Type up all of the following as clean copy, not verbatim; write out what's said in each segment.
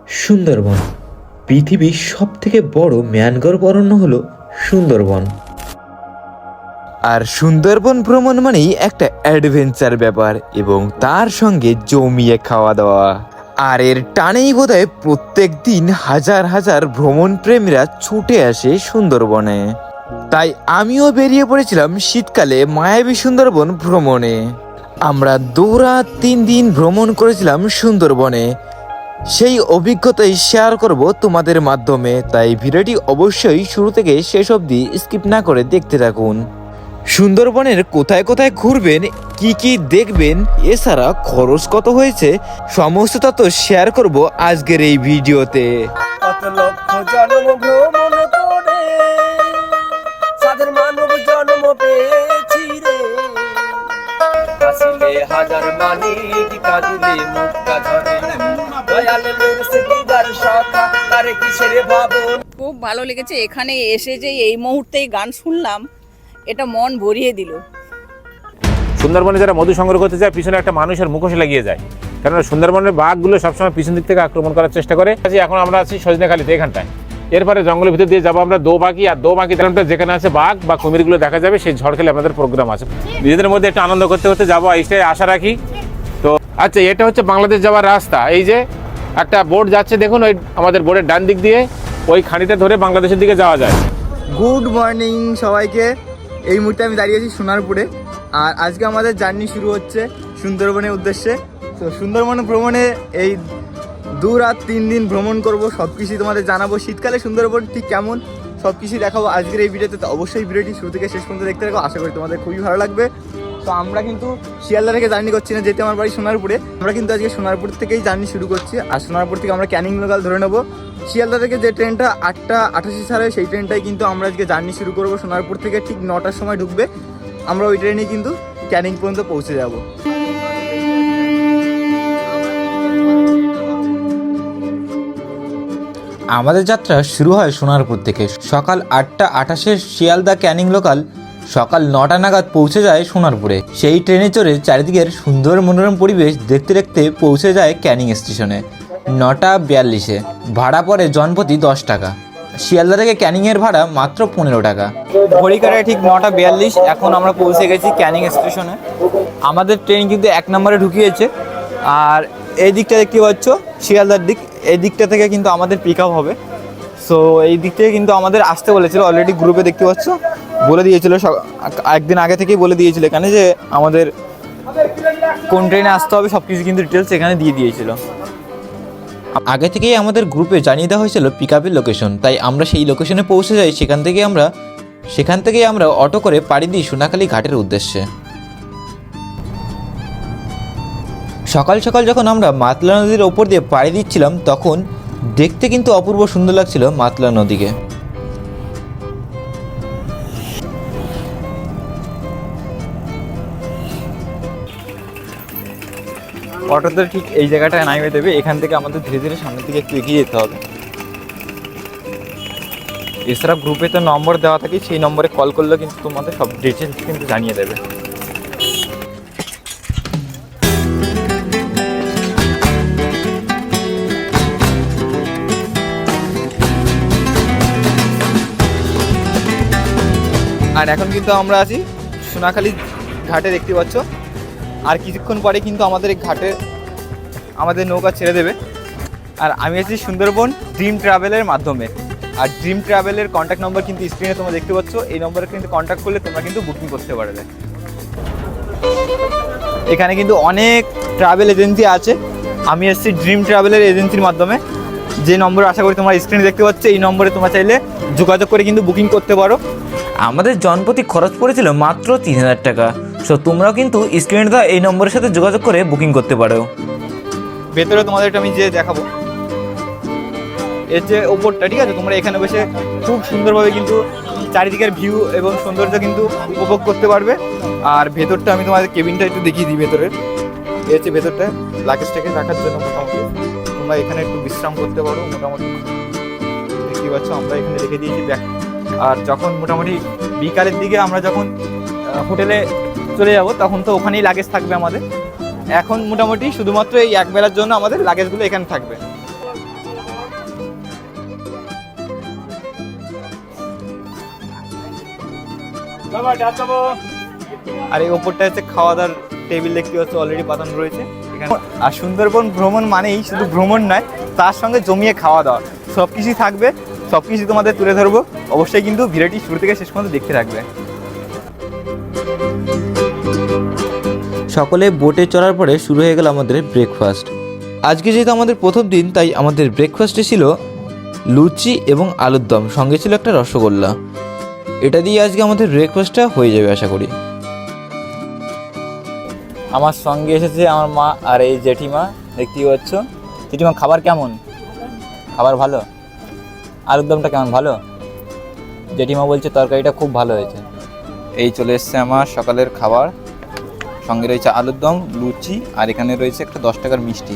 সুন্দরবন পৃথিবীর সবথেকে বড় ম্যানগ্রোভ অরণ্য হলো সুন্দরবন। আর সুন্দরবন ভ্রমণ মানেই একটা অ্যাডভেঞ্চার ব্যাপার এবং তার সঙ্গে জমিয়ে খাওয়া দাওয়া। আর এর টানেই বোধহয় প্রত্যেক দিন হাজার হাজার ভ্রমণ প্রেমীরা ছুটে আসে সুন্দরবনে। তাই আমিও বেরিয়ে পড়েছিলাম শীতকালে মায়াবী সুন্দরবন ভ্রমণে। আমরা 2 রাত 3 দিন ভ্রমণ করেছিলাম সুন্দরবনে। সেই অভিজ্ঞতাই শেয়ার করব তোমাদের মাধ্যমে, তাই ভিডিওটি অবশ্যই শুরু থেকে শেষ অবধি স্কিপ না করে দেখতে থাকুন। সুন্দরবনের কোথায় কোথায় ঘুরবেন, কি কি দেখবেন, এছাড়া খরচ কত হয়েছে, সমস্ত তথ্য শেয়ার করব আজকের এই ভিডিওতে। কত লক্ষ জন্ম ভ্রমণ করে সাদের মানব জন্ম পেয়েছি রে, হাসিলে হাজার মানিক কাঁদিলে মুক্তা ঝরে, দয়ালে মেরসে দিদার সখা তারে কিসের ভাবন। খুব ভালো লেগেছে এখানে এসে, যে এই মুহূর্তেই গান শুনলাম, এটা মন ভরিয়ে দিল। সুন্দরবনে যারা মধু সংগ্রহ করতে যায় পিছনে একটা মানুষের মুখোশ লাগিয়ে যায়, কারণ সুন্দরবনের বাঘগুলো সবসময় পিছন দিক থেকে আক্রমণ করার চেষ্টা করে। এখন আমরা আছি সজনেখালিতে এখানটায়, এরপরে জঙ্গলের ভিতর দিয়ে যাবো আমরা দোবাকি, আর দোবাকি যেখানে আছে বাঘ বা কুমিরগুলো দেখা যাবে, সেই ঝড়খালি আমাদের প্রোগ্রাম আছে। নিজেদের মধ্যে একটু আনন্দ করতে করতে যাবো, এইটাই আশা রাখি। তো আচ্ছা, এটা হচ্ছে বাংলাদেশ যাওয়ার রাস্তা। এই যে একটা বোর্ড যাচ্ছে দেখুন, ওই আমাদের বোর্ডের ডান দিক দিয়ে ওই খাঁড়িটা ধরে বাংলাদেশের দিকে যাওয়া যায়। গুড মর্নিং সবাইকে। এই মুহূর্তে আমি দাঁড়িয়ে আছি সোনারপুরে, আর আজকে আমাদের জার্নি শুরু হচ্ছে সুন্দরবনের উদ্দেশ্যে। তো সুন্দরবন ভ্রমণে এই 2 রাত 3 দিন ভ্রমণ করব, সব কিছুই তোমাদের জানাবো। শীতকালে সুন্দরবন ঠিক কেমন সব কিছুই দেখাবো আজকের এই ভিডিওতে। তো অবশ্যই ভিডিওটি শুরু থেকে শেষ পর্যন্ত দেখতে থাকো, আশা করি তোমাদের খুবই ভালো লাগবে। তো আমরা কিন্তু শিয়ালদা থেকে জার্নি করছি না, যেতে আমার বাড়ি সোনারপুরে। আমরা কিন্তু আজকে সোনারপুর থেকেই জার্নি শুরু করছি, আর সোনারপুর থেকে আমরা ক্যানিং লোকাল ধরে নেবো। শিয়ালদা থেকে যে ট্রেনটা 8টা 88 ছাড়ে, সেই ট্রেনটাই কিন্তু আমরা আজকে জার্নি শুরু করবো। সোনারপুর থেকে ঠিক 9টার সময় ঢুকবে, আমরা ওই ট্রেনেই কিন্তু ক্যানিং পর্যন্ত পৌঁছে যাব। আমাদের যাত্রা শুরু হয় সোনারপুর থেকে। সকাল 8টা 28-এর শিয়ালদা ক্যানিং লোকাল সকাল 9টা নাগাদ পৌঁছে যায় সোনারপুরে। সেই ট্রেনে চড়ে চারিদিকের সুন্দর মনোরম পরিবেশ দেখতে দেখতে পৌঁছে যায় ক্যানিং স্টেশনে 9টা 42-এ। ভাড়া পড়ে জনপ্রতি 10 টাকা। শিয়ালদা থেকে ক্যানিংয়ের ভাড়া মাত্র 15 টাকা। ঘড়ি কাটায় ঠিক 9টা 42, এখন আমরা পৌঁছে গেছি ক্যানিং স্টেশনে। আমাদের ট্রেন কিন্তু 1 নম্বরে ঢুকিয়েছে, আর এই দিকটা দেখতে পাচ্ছ শিয়ালদার দিক, এই দিকটা থেকে কিন্তু আমাদের পিক আপ হবে। সো এই দিক থেকে কিন্তু আমাদের আসতে বলেছিল, অলরেডি গ্রুপে দেখতে পাচ্ছ বলে দিয়েছিল, একদিন আগে থেকেই বলে দিয়েছিল এখানে যে আমাদের কোন ট্রেনে আসতে হবে, সব কিছু কিন্তু ডিটেলস এখানে দিয়ে দিয়েছিল। আগে থেকেই আমাদের গ্রুপে জানিয়ে দেওয়া হয়েছিল পিক আপের লোকেশন, তাই আমরা সেই লোকেশনে পৌঁছে যাই। সেখান থেকেই আমরা অটো করে পাড়ি দিই সোনাখালি ঘাটের উদ্দেশ্যে। সকাল সকাল যখন আমরা মাতলা নদীর ওপর দিয়ে পাড়ি দিচ্ছিলাম, তখন দেখতে কিন্তু অপূর্ব সুন্দর লাগছিল মাতলা নদীকে। অটোতে ঠিক এই জায়গাটায় নামিয়ে দেবে, এখান থেকে আমাদের ধীরে ধীরে সামনের দিকে একটু এগিয়ে যেতে হবে। এছাড়া গ্রুপে তো নম্বর দেওয়া থাকে, সেই নম্বরে কল করলে কিন্তু তোমাদের সব ডিটেলস কিন্তু জানিয়ে দেবে। আর এখন কিন্তু আমরা আছি সোনাখালি ঘাটে, দেখতে পাচ্ছ। আর কিছুক্ষণ পরে কিন্তু আমাদের এই ঘাটে আমাদের নৌকা ছেড়ে দেবে। আর আমি আছি সুন্দরবন ড্রিম ট্রাভেলের মাধ্যমে, আর ড্রিম ট্রাভেলের কন্ট্যাক্ট নম্বর কিন্তু স্ক্রিনে তোমরা দেখতে পাচ্ছ। এই নম্বরে কিন্তু কন্ট্যাক্ট করলে তোমরা কিন্তু বুকিং করতে পারবে। এখানে কিন্তু অনেক ট্রাভেল এজেন্সি আছে, আমি এসেছি ড্রিম ট্রাভেলের এজেন্সির মাধ্যমে। যে নম্বর আশা করি তোমরা স্ক্রিনে দেখতে পাচ্ছ, এই নম্বরে তোমরা চাইলে যোগাযোগ করে কিন্তু বুকিং করতে পারো। আমাদের জনপ্রতি খরচ পড়েছিল মাত্র 3000 টাকা। সো তোমরাও কিন্তু স্ক্রিনে দেওয়া এই নম্বরের সাথে যোগাযোগ করে বুকিং করতে পারো। ভেতরে তোমাদের আমি যে দেখাবো এর যে ওপরটা, ঠিক আছে, তোমরা এখানে বসে খুব সুন্দরভাবে কিন্তু চারিদিকের ভিউ এবং সৌন্দর্য কিন্তু উপভোগ করতে পারবে। আর ভেতরটা আমি তোমাদের কেবিনটা একটু দেখিয়ে দিই। ভেতরের এই হচ্ছে ভেতরটা, লাগেজটাকে রাখার জন্য মোটামুটি তোমরা এখানে একটু বিশ্রাম করতে পারো। মোটামুটি দেখতে পাচ্ছ আমরা এখানে রেখে দিয়েছি ব্যাগ। আর যখন মোটামুটি বিকালের দিকে আমরা যখন হোটেলে চলে যাব, তখন তো ওখানেই লাগেজ থাকবে আমাদের। এখন মোটামুটি শুধুমাত্র এই 1 বেলার জন্য আমাদের লাগেজগুলো এখানে থাকবে। আর এই ওপরটা হচ্ছে খাওয়া দাওয়ার টেবিল দেখতে পাচ্ছ, অলরেডি পাতানো রয়েছে এখানে। আর সুন্দরবন ভ্রমণ মানেই শুধু ভ্রমণ নয়, তার সঙ্গে জমিয়ে খাওয়া দাওয়া সব কিছুই থাকবে, সব কিছু তোমাদের তুলে ধরবো। অবশ্যই কিন্তু ভিডিওটি শুরু থেকে শেষ পর্যন্ত দেখতে থাকবে। সকলে বোটে চড়ার পরে শুরু হয়ে গেল আমাদের ব্রেকফাস্ট। আজকে যেহেতু আমাদের প্রথম দিন, তাই আমাদের ব্রেকফাস্টে ছিল লুচি এবং আলুর দম, সঙ্গে ছিল একটা রসগোল্লা। এটা দিয়ে আজকে আমাদের ব্রেকফাস্টটা হয়ে যাবে আশা করি। আমার সঙ্গে এসেছে আমার মা আর এই জেঠিমা, দেখতেই পাচ্ছ। জেঠিমা খাবার কেমন? খাবার ভালো? আলুর দমটা কেমন? ভালো। জেঠিমা বলছে তরকারিটা খুব ভালো হয়েছে। এই চলে এসছে আমার সকালের খাবার, সঙ্গে রয়েছে আলুর দম, লুচি, আর এখানে রয়েছে একটা 10 টাকার মিষ্টি।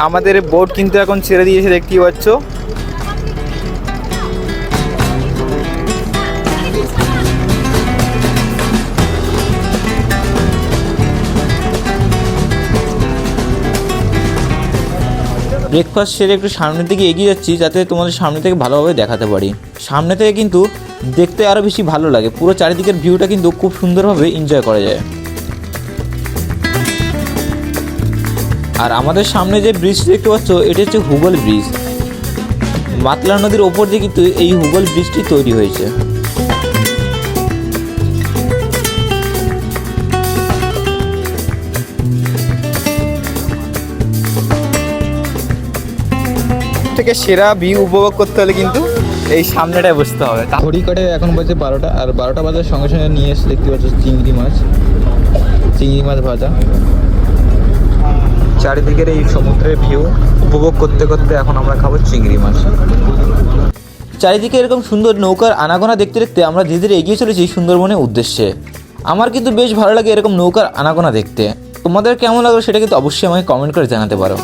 আমাদের বোট কিন্তু এখন ছেড়ে দিয়েছে, দেখতেই পাচ্ছ। ব্রেকফাস্ট সেরে একটু সামনের দিকে এগিয়ে যাচ্ছি, যাতে তোমাদের সামনে থেকে ভালোভাবে দেখাতে পারি। সামনে থেকে কিন্তু দেখতে আরও বেশি ভালো লাগে, পুরো চারিদিকের ভিউটা কিন্তু খুব সুন্দরভাবে এনজয় করা যায়। আর আমাদের সামনে যে ব্রিজ দেখতে পাচ্ছ, এটা হচ্ছে হুগল ব্রিজ। মাতলা নদীর ওপর দিয়ে কিন্তু এই হুগল ব্রিজটি তৈরি হয়েছে। থেকে সেরা ভিউ উপভোগ করতে হলে কিন্তু এই সামনেটায় বসতে হবে। ঘড়ি কাটে এখন বাজে 12টা, আর 12টা বাজার সঙ্গে সঙ্গে নিয়ে এসে দেখতে পাচ্ছ চিংড়ি মাছ ভাজা। চারিদিকের এই সমুদ্রের ভিউ উপভোগ করতে করতে এখন আমরা খাবো চিংড়ি মাছ। চারিদিকে এরকম সুন্দর নৌকার আনাগোনা দেখতে দেখতে আমরা ধীরে ধীরে এগিয়ে চলেছি সুন্দরবনের উদ্দেশ্যে। আমার কিন্তু বেশ ভালো লাগে এরকম নৌকার আনাগোনা দেখতে। তোমাদের কেমন লাগলো সেটা কিন্তু অবশ্যই আমাকে কমেন্ট করে জানাতে পারো।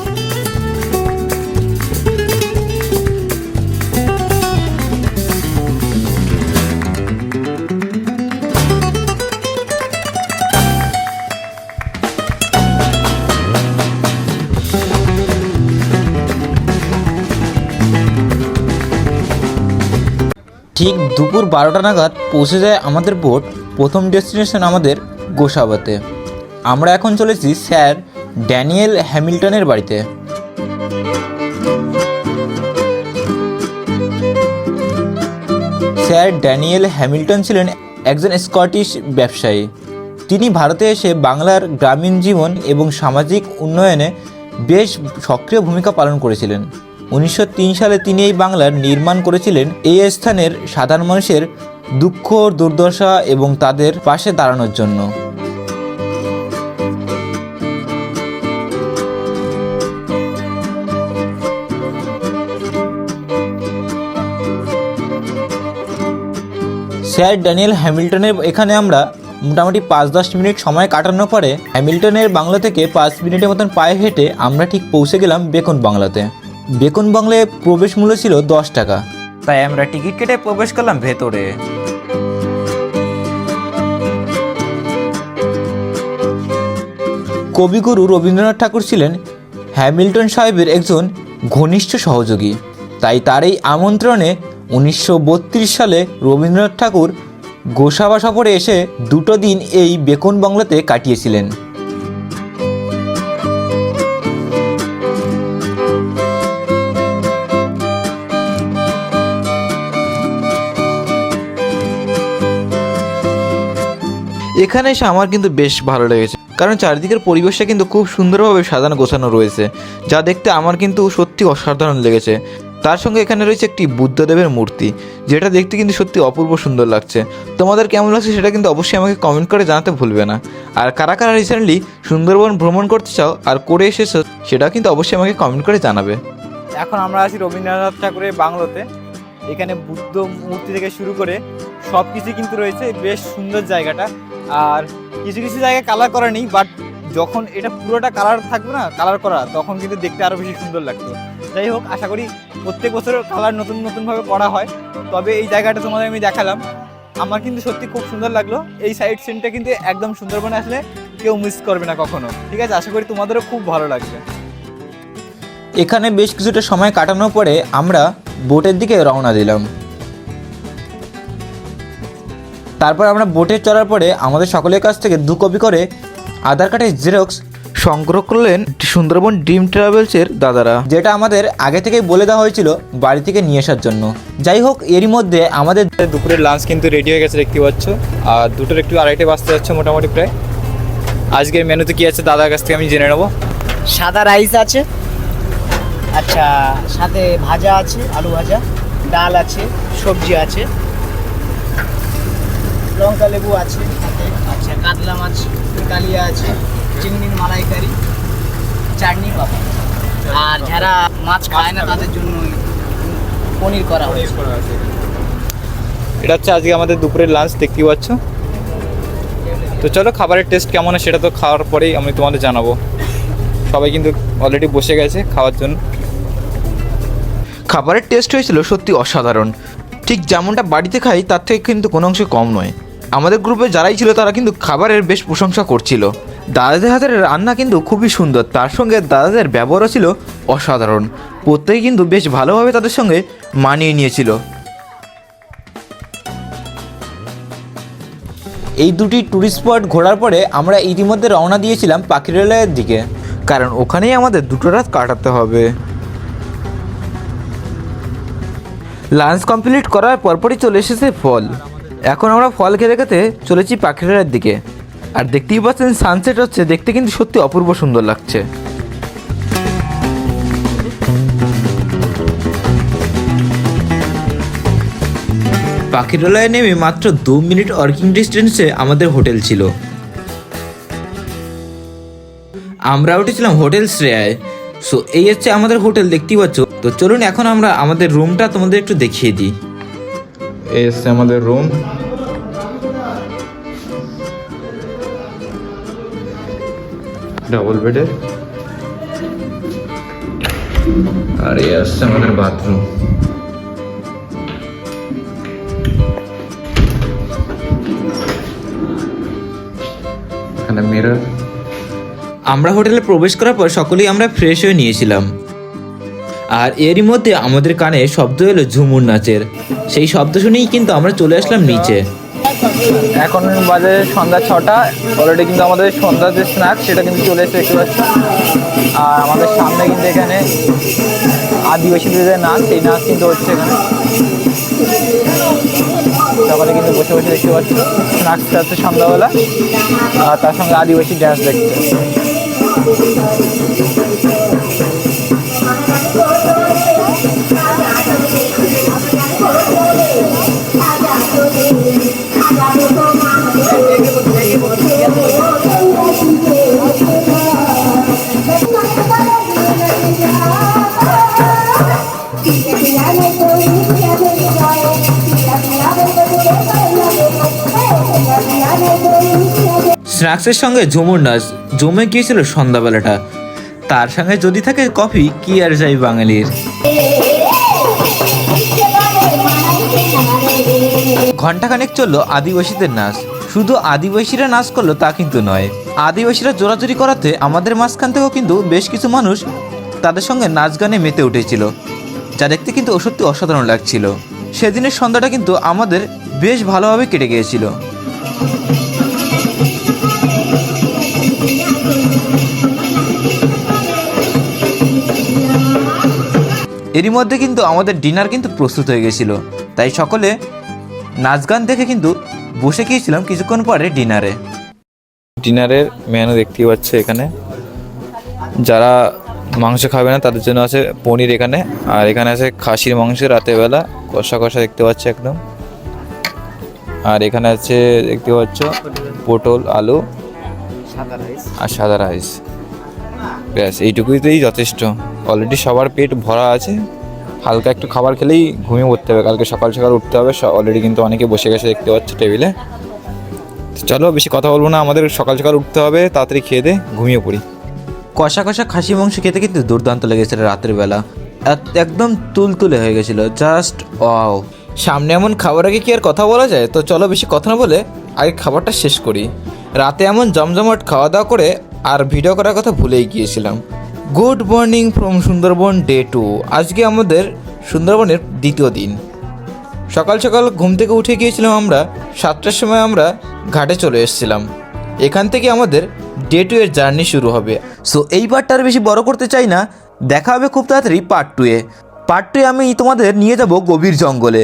ঠিক দুপুর 12টা নাগাদ পৌঁছে যায় আমাদের বোট প্রথম ডেস্টিনেশন আমাদের গোসাবাতে। আমরা এখন চলেছি স্যার ড্যানিয়েল হ্যামিল্টনের বাড়িতে। স্যার ড্যানিয়েল হ্যামিল্টন ছিলেন একজন স্কটিশ ব্যবসায়ী। তিনি ভারতে এসে বাংলার গ্রামীণ জীবন এবং সামাজিক উন্নয়নে বেশ সক্রিয় ভূমিকা পালন করেছিলেন। 1903 সালে তিনি এই বাংলার নির্মাণ করেছিলেন এই স্থানের সাধারণ মানুষের দুঃখ দুর্দশা এবং তাদের পাশে দাঁড়ানোর জন্য। স্যার ড্যানিয়েল হ্যামিল্টনের এখানে আমরা মোটামুটি 5-10 মিনিট সময় কাটানোর পরে হ্যামিল্টনের বাংলা থেকে 5 মিনিটের মতন পায়ে হেঁটে আমরা ঠিক পৌঁছে গেলাম বেকন বাংলাতে। বেকন বাংলায় প্রবেশ মূল্য ছিল 10 টাকা, তাই আমরা টিকিট কেটে প্রবেশ করলাম ভেতরে। কবিগুরু রবীন্দ্রনাথ ঠাকুর ছিলেন হ্যামিল্টন সাহেবের একজন ঘনিষ্ঠ সহযোগী, তাই তার এই আমন্ত্রণে 1932 সালে রবীন্দ্রনাথ ঠাকুর গোসাবা সফরে এসে 2 দিন এই বেকন বাংলাতে কাটিয়েছিলেন। এখানে এসে আমার কিন্তু বেশ ভালো লেগেছে, কারণ চারিদিকের পরিবেশটা কিন্তু খুব সুন্দরভাবে সাজানো গোছানো রয়েছে, যা দেখতে আমার কিন্তু সত্যি অসাধারণ লেগেছে। তার সঙ্গে এখানে রয়েছে একটি বুদ্ধদেবের মূর্তি, যেটা দেখতে কিন্তু সত্যি অপূর্ব সুন্দর লাগছে। তোমাদের কেমন লাগছে সেটা কিন্তু অবশ্যই আমাকে কমেন্ট করে জানাতে ভুলবে না। আর কারা কারা রিসেন্টলি সুন্দরবন ভ্রমণ করতে চাও আর করে এসেছো সেটাও কিন্তু অবশ্যই আমাকে কমেন্ট করে জানাবে। এখন আমরা আছি রবীন্দ্রনাথ ঠাকুরের বাংলোতে। এখানে বুদ্ধ মূর্তি থেকে শুরু করে সব কিছু কিন্তু রয়েছে, বেশ সুন্দর জায়গাটা। আর কিছু কিছু জায়গায় কালার করা নেই, বাট যখন এটা পুরোটা কালার থাকবে না, কালার করা, তখন কিন্তু দেখতে আরও বেশি সুন্দর লাগতো। যাই হোক, আশা করি প্রত্যেক বছর কালার নতুন নতুনভাবে করা হয়। তবে এই জায়গাটা তোমাদের আমি দেখালাম, আমার কিন্তু সত্যি খুব সুন্দর লাগলো। এই সাইড সিনটা কিন্তু একদম সুন্দরবনে আসলে কেউ মিস করবে না কখনো। ঠিক আছে, আশা করি তোমাদেরও খুব ভালো লাগবে। এখানে বেশ কিছুটা সময় কাটানোর পরে আমরা বোটের দিকে রওনা দিলাম। তারপর আমরা বোটে চড়ার পরে আমাদের সকলের কাছ থেকে 2 কপি করে আধার কার্ডের জেরক্স সংগ্রহ করলেন সুন্দরবন ড্রিম ট্রাভেলসের দাদারা, যেটা আমাদের আগে থেকেই বলে দেওয়া হয়েছিল বাড়ি থেকে নিয়ে আসার জন্য। যাই হোক, এরই মধ্যে আমাদের দুপুরের লাঞ্চ কিন্তু রেডি হয়ে গেছে দেখতে পাচ্ছ। আর দুটোর একটু 2:30 বাজতে যাচ্ছে মোটামুটি প্রায়। আজকের মেনুতে কি আছে দাদার কাছ থেকে আমি জেনে নেবো। সাদা রাইস আছে, আচ্ছা সাথে ভাজা আছে, আলু ভাজা, ডাল আছে, সবজি আছে, লঙ্কা লেবু আছে সাথে, আচ্ছা কাতলা মাছ কালিয়া আছে, চিংড়ির মালাইকারি, চাটনি বাবা। আর যারা মাছ খায় না তাদের জন্য পনির করা হয়েছে। এটা হচ্ছে আজকে আমাদের দুপুরের লাঞ্চ দেখতে পাচ্ছ। তো চলো খাবারের টেস্ট কেমন হয় সেটা তো খাওয়ার পরেই আমি তোমাদের জানাবো। সবাই কিন্তু অলরেডি বসে গেছে খাওয়ার জন্য। খাবারের টেস্ট হয়েছিল সত্যি অসাধারণ। ঠিক যেমনটা বাড়িতে খাই তার থেকে কিন্তু কোনো অংশে কম নয়। আমাদের গ্রুপে যারাই ছিল তারা কিন্তু খাবারের বেশ প্রশংসা করছিল। দাদাদের হাতের রান্না কিন্তু খুবই সুন্দর, তার সঙ্গে দাদাদের ব্যবহারও ছিল অসাধারণ। প্রত্যেকে কিন্তু বেশ ভালোভাবে তাদের সঙ্গে মানিয়ে নিয়েছিল। এই দুটি ট্যুরিস্ট স্পট ঘোরার পরে আমরা ইতিমধ্যে রওনা দিয়েছিলাম পাখিরালয়ের দিকে, কারণ ওখানেই আমাদের 2 রাত কাটাতে হবে। লাঞ্চ কমপ্লিট করার পরপরই চলে এসেছে ফল। এখন আমরা ফল খেতে খেতে চলেছি পাখিরালয়ের দিকে। আর দেখতেই পাচ্ছেন সানসেট হচ্ছে, দেখতে কিন্তু সত্যি অপূর্ব সুন্দর লাগছে। পাখিরালয়ে নেমে মাত্র 2 মিনিট ওয়াকিং ডিস্টেন্সে আমাদের হোটেল ছিল। আমরা উঠেছিলাম হোটেল শ্রেয়ায়। সো এই হচ্ছে আমাদের হোটেল দেখতেই পাচ্ছ। তো চলুন এখন আমরা আমাদের রুমটা তোমাদের একটু দেখিয়ে দিই। এই হচ্ছে আমাদের রুম। ডাবল বেডের। আর এই হচ্ছে আমাদের বাথরুম। এখানে মিরর। আমরা হোটেলে প্রবেশ করার পর সকলেই আমরা ফ্রেশ হয়ে নিয়েছিলাম। আর এরই মধ্যে আমাদের কানে শব্দ এলো ঝুমুর নাচের। সেই শব্দ শুনেই কিন্তু আমরা চলে আসলাম নিচে। এখন বাজে সন্ধ্যা 6টা। অলরেডি কিন্তু আমাদের সন্ধ্যার যে স্ন্যাক্স সেটা কিন্তু চলে এসে দেখতে পাচ্ছি। আর আমাদের সামনে কিন্তু এখানে আদিবাসীদের যে নাচ, সেই নাচ কিন্তু হচ্ছে এখানে। সকালে কিন্তু বসে বসে দেখতে পাচ্ছি স্ন্যাক্স খাচ্ছে সন্ধ্যাবেলা। আর তার সঙ্গে আদিবাসী ড্যান্স দেখছে। স্ন্যাক্সের সঙ্গে ঝুমুর নাচ জমে গিয়েছিল সন্ধ্যাবেলাটা। তার সঙ্গে যদি থাকে কফি, কি আর যাই বাঙালির। ঘণ্টাখানেক চললো আদিবাসীদের নাচ। শুধু আদিবাসীরা নাচ করলো তা কিন্তু নয়, আদিবাসীরা জোরাজুরি করাতে আমাদের মাঝখান থেকেও কিন্তু বেশ কিছু মানুষ তাদের সঙ্গে নাচ গানে মেতে উঠেছিল, যা দেখতে কিন্তু সত্যি অসাধারণ লাগছিল। সেদিনের সন্ধ্যাটা কিন্তু আমাদের বেশ ভালোভাবে কেটে গিয়েছিল। এরই মধ্যে কিন্তু আমাদের ডিনার কিন্তু প্রস্তুত হয়ে গেছিল, তাই সকলে নাচ গান দেখে কিন্তু বসে গিয়েছিলাম কিছুক্ষণ পরে ডিনারে। ডিনারের মেনু দেখতেই পাচ্ছে এখানে। যারা মাংস খাবে না তাদের জন্য আছে পনির এখানে। আর এখানে আছে খাসির মাংস রাতের বেলা কষা কষা দেখতে পাচ্ছে একদম। আর এখানে আছে দেখতে পাচ্ছ পটল, আলু আর সাদা রাইস। ব্যাস এইটুকুইতেই যথেষ্ট। অলরেডি সবার পেট ভরা আছে। হালকা একটু খাবার খেলেই ঘুমিয়ে পড়তে হবে, কালকে সকাল সকাল উঠতে হবে। অলরেডি কিন্তু অনেকে বসে গেছে দেখতে পাচ্ছ টেবিলে। চলো বেশি কথা বলবো না, আমাদের সকাল সকাল উঠতে হবে, তাড়াতাড়ি খেয়ে দে ঘুমিয়ে পড়ি। কষা কষা খাসি মাংস খেতে কিন্তু দুর্দান্ত লেগেছিল রাতের বেলা। একদম তুলতুলে হয়ে গেছিল, জাস্ট ওয়াও। সামনে এমন খাবার আগে কি আর কথা বলা যায়? তো চলো বেশি কথা না বলে আগে খাবারটা শেষ করি। রাতে এমন জমজমাট খাওয়া দাওয়া করে আর ভিডিও করার কথা ভুলেই গিয়েছিলাম। Good morning from Sundarban day 2। আজকে আমাদের সুন্দরবনের দ্বিতীয় দিন। সকাল সকাল ঘুম থেকে উঠে গিয়েছিলাম আমরা 7টার সময় আমরা ঘাটে চলে এসেছিলাম। এখান থেকে আমাদের ডে 2 এর জার্নি শুরু হবে। সো এই পার্টটা আর বেশি বড় করতে চাই না, দেখা হবে খুব তাড়াতাড়ি পার্ট 2-এ। পার্ট 2-এ আমি তোমাদের নিয়ে যাব গভীর জঙ্গলে,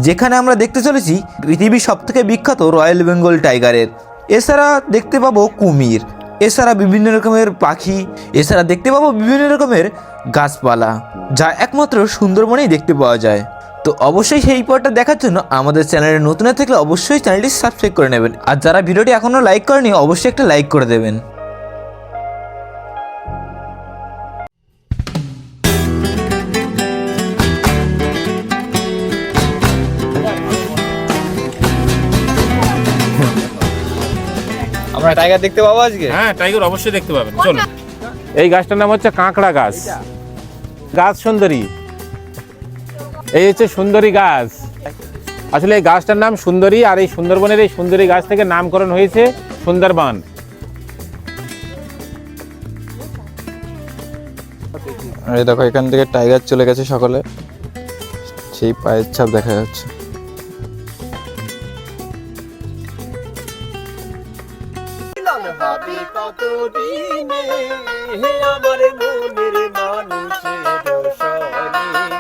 যেখানে আমরা দেখতে চলেছি পৃথিবীর সবথেকে বিখ্যাত রয়্যাল বেঙ্গল টাইগারের। এছাড়া দেখতে পাবো কুমির, এছাড়া বিভিন্ন রকমের পাখি, এছাড়া দেখতে পাবো বিভিন্ন রকমের গাছপালা, যা একমাত্র সুন্দরবনেই দেখতে পাওয়া যায়। তো অবশ্যই সেই পার্টটা দেখার জন্য আমাদের চ্যানেলে নতুন থাকলে অবশ্যই চ্যানেলটি সাবস্ক্রাইব করে নেবেন, আর যারা ভিডিওটি এখনও লাইক করেনি অবশ্যই একটা লাইক করে দেবেন। আমরা টাইগার দেখতে পাবো আজকে? হ্যাঁ, টাইগার অবশ্যই দেখতে পাবেন, চলুন। এই গাছটার নাম হচ্ছে কাঁকড়া গাছ, গাছ সুন্দরী। এই হচ্ছে সুন্দরী গাছ। আসলে এই গাছটার নাম সুন্দরী, আর এই সুন্দরবনের এই সুন্দরী গাছ থেকে নামকরণ হয়েছে সুন্দরবন। এই দেখো এখান থেকে টাইগার চলে গেছে সকালে, সেই পায়ের ছাপ দেখা যাচ্ছে। কতদিনে আমার মনের মানুষের সনে